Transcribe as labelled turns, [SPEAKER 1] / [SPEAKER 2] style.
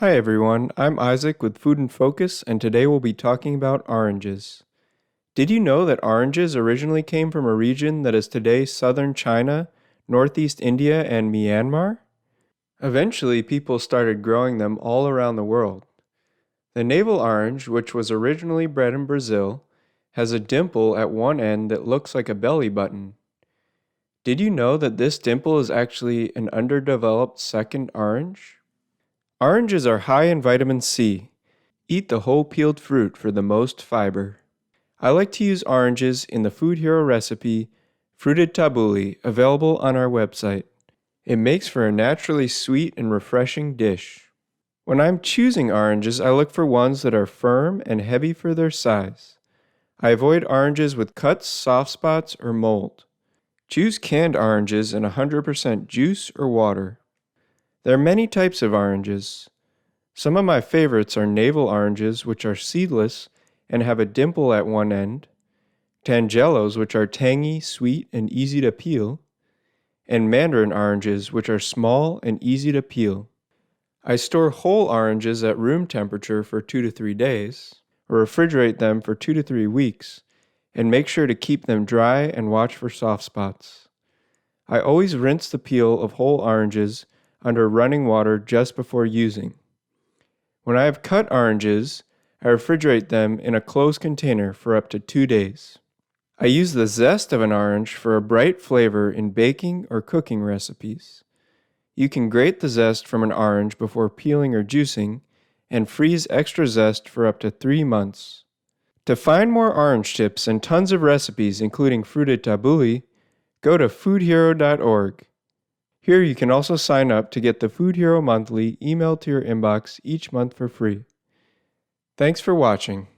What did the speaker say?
[SPEAKER 1] Hi everyone, I'm Isaac with Food in Focus, and today we'll be talking about oranges. Did you know that oranges originally came from a region that is today southern China, northeast India, and Myanmar? Eventually, people started growing them all around the world. The navel orange, which was originally bred in Brazil, has a dimple at one end that looks like a belly button. Did you know that this dimple is actually an underdeveloped second orange? Oranges are high in vitamin C. Eat the whole peeled fruit for the most fiber. I like to use oranges in the Food Hero recipe, Fruited Tabbouleh, available on our website. It makes for a naturally sweet and refreshing dish. When I'm choosing oranges, I look for ones that are firm and heavy for their size. I avoid oranges with cuts, soft spots, or mold. Choose canned oranges in 100% juice or water. There are many types of oranges. Some of my favorites are navel oranges, which are seedless and have a dimple at one end, tangelos, which are tangy, sweet, and easy to peel, and mandarin oranges, which are small and easy to peel. I store whole oranges at room temperature for 2 to 3 days, or refrigerate them for 2 to 3 weeks, and make sure to keep them dry and watch for soft spots. I always rinse the peel of whole oranges under running water just before using. When I have cut oranges, I refrigerate them in a closed container for up to 2 days. I use the zest of an orange for a bright flavor in baking or cooking recipes. You can grate the zest from an orange before peeling or juicing and freeze extra zest for up to 3 months. To find more orange tips and tons of recipes including Fruited Tabbouleh, go to foodhero.org. Here you can also sign up to get the Food Hero Monthly emailed to your inbox each month for free. Thanks for watching.